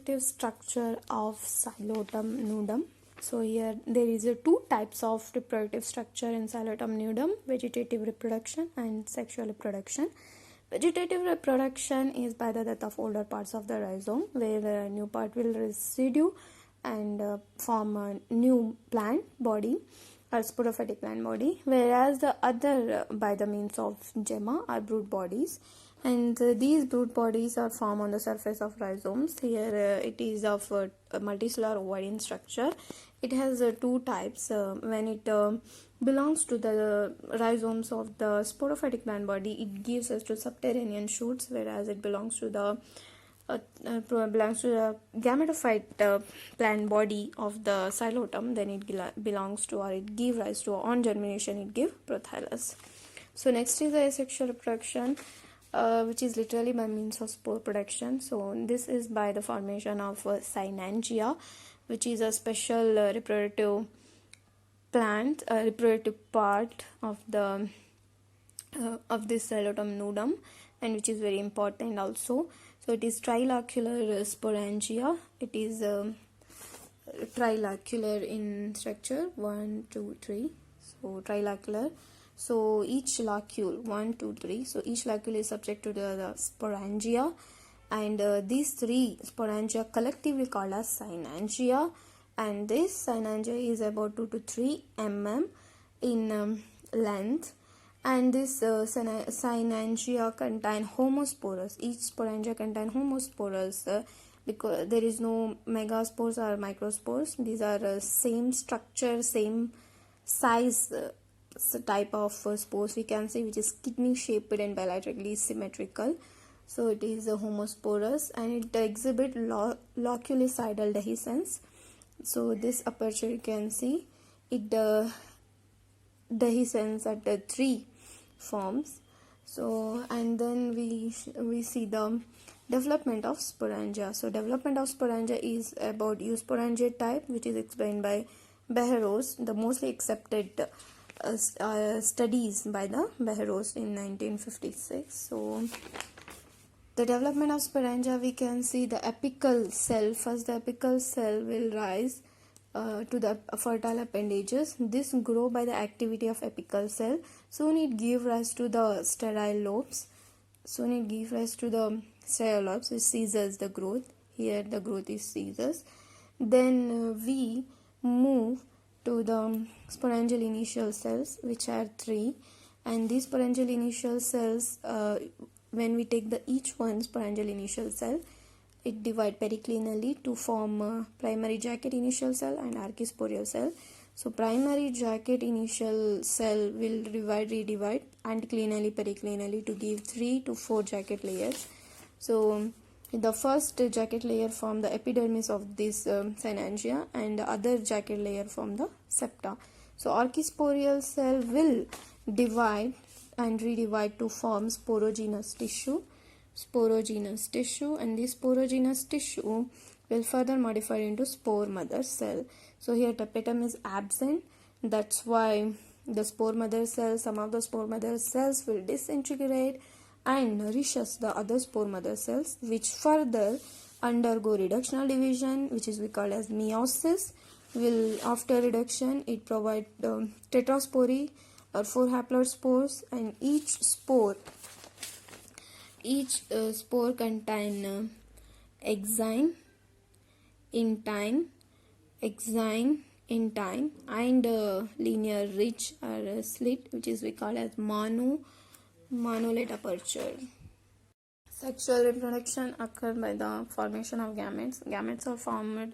reproductive structure of psilotum nudum. So here there is two types of reproductive structure in psilotum nudum: vegetative reproduction and sexual reproduction. Vegetative reproduction is by the death of older parts of the rhizome, where the new part will residue and form a new plant body or sporophytic plant body, whereas the other by the means of gemma are brood bodies, and these brood bodies are formed on the surface of rhizomes. Here it is of a multicellular ovarian structure. It has two types. When it belongs to the rhizomes of the sporophytic plant body, it gives us to subterranean shoots, whereas it belongs to the gametophyte plant body of the psilotum, then it belongs to, or it give rise to, on germination it give prothallus. So next is the asexual reproduction, which is literally by means of spore production. So this is by the formation of Sporangia, which is a special reproductive plant, reproductive part of the of this psilotum nudum, and which is very important also. So it is trilocular sporangia. It is trilocular in structure, 1, 2, 3. So trilocular. So each locule, 1, 2, 3. So each locule is subject to the sporangia, and these three sporangia collectively called as synangia. And this synangia is about 2 to 3 mm in length. And this synangia contain homospores. Each sporangia contain homospores because there is no megaspores or microspores. These are same structure, same size type of spores we can say, which is kidney shaped and bilaterally symmetrical. So it is homosporous, and it exhibit loculicidal dehiscence. So this aperture you can see it dehiscence at the 3 forms. So and then we see the development of sporangia. So development of sporangia is about eusporangia type, which is explained by Beheros, the mostly accepted studies by the Beheros in 1956. So the development of sporangia, we can see the apical cell. First the apical cell will rise to the fertile appendages. This grow by the activity of apical cell. Soon it give rise to the sterile lobes. Which ceases the growth. Here the growth is ceases. Then we move to the sporangial initial cells, which are 3, and these sporangial initial cells, when we take the each one sporangial initial cell, it divide periclinally to form primary jacket initial cell and archisporial cell. So primary jacket initial cell will redivide anticlinally, periclinally to give 3 to 4 jacket layers. So the first jacket layer form the epidermis of this synangia, and the other jacket layer form the septa. So archisporial cell will divide and redivide to form sporogenous tissue, and this sporogenous tissue will further modify into spore mother cell. So here tapetum is absent, that's why the spore mother cells, some of the spore mother cells will disintegrate and nourishes the other spore mother cells, which further undergo reductional division, which is we call as meiosis. Will after reduction it provide tetraspory or 4 haploid spores, and each spore contain exine in time, and linear ridge or slit, which is we call as monolate aperture. Sexual reproduction occurs by the formation of gametes. Gametes are formed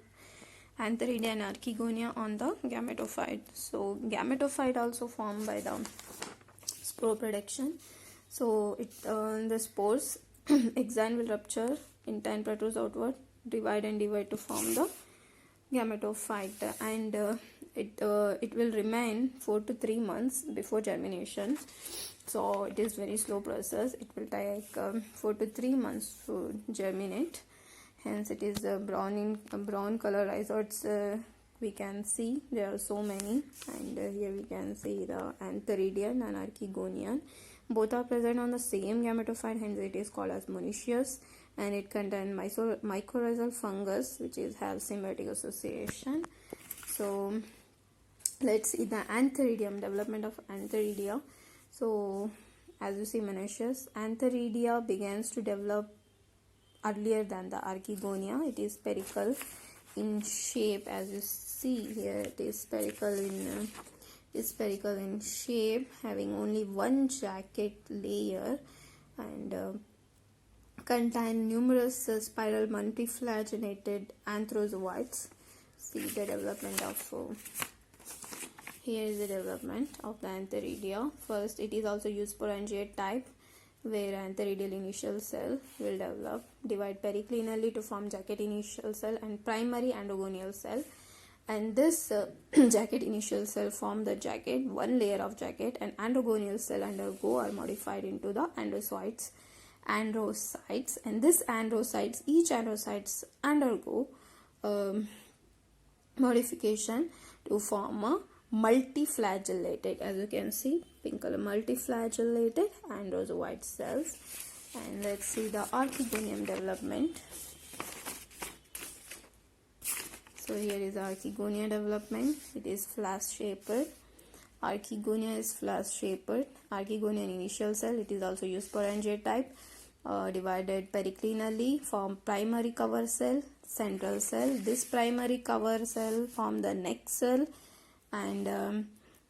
Anteridia and Archegonia on the gametophyte. So gametophyte also formed by the spore production. So the spores exine will rupture, intine protrudes outward, divide to form the gametophyte, and it will remain 4 to 3 months before germination. So it is very slow process. It will take 4 to 3 months to germinate. Hence it is brown color rhizoids. We can see there are so many, and here we can see the Anteridium and Archegonian. Both are present on the same gametophyte, hence it is called as monoecious. and it contains mycorrhizal fungus which is have symbiotic association. So let's see the Anteridium, development of Anteridia. So as you see, Menacious, Anteridia begins to develop earlier than the Archegonia. It is spherical in shape, as you see here. It is spherical in shape, having only one jacket layer, and contain numerous spiral multiflagellated anthrozoids. See the development of here is the development of the Anteridia. First, it is also used Sporangia type, where antheridial initial cell will develop, divide periclinally to form jacket initial cell and primary androgonial cell. And this jacket initial cell form the jacket, one layer of jacket, and androgonial cell undergo or modified into the androcytes. And this androcytes, each androcytes undergo modification to form a multiflagellated, as you can see, pink color, multiflagellated androzoid cells. And let's see the Archegonium development. So here is Archegonia development. It is flask-shaped. Archegonia is flask-shaped. Archegonian initial cell. It is also used Sporangia type. Divided periclinally, form primary cover cell, central cell. This primary cover cell form the neck cell, and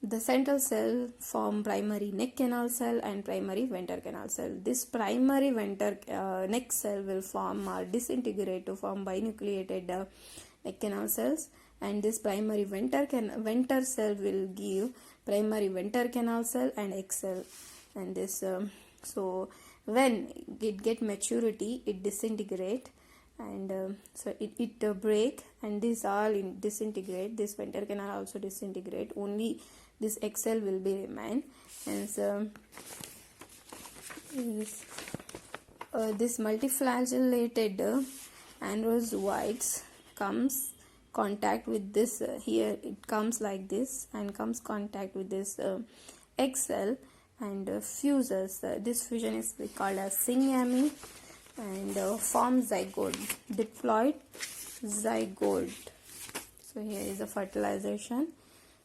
the central cell form primary neck canal cell and primary venter canal cell. This primary neck cell will form disintegrate to form binucleated neck canal cells, and this primary venter cell will give primary venter canal cell and X cell. And this so when it get maturity, it disintegrate, and so it break, and this all disintegrate. This venter canal also disintegrate, only this X cell will be remain. And so this multiflagellated androzoids comes contact with this here it comes like this and comes contact with this X cell and fuses. This fusion is called as syngamy, and forms zygote, diploid zygote. So here is a fertilization,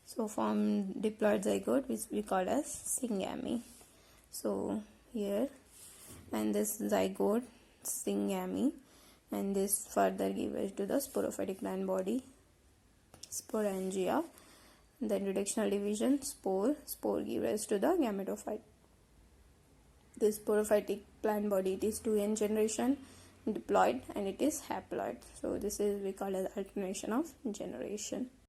so form diploid zygote, which we call as syngamy. So here, and this zygote, syngamy, and this further give rise to the sporophytic plant body, sporangia. Then reductional division, spore give rise to the gametophyte. This sporophytic plant body, it is 2n generation, diploid, and it is haploid. So this is we call as alternation of generation.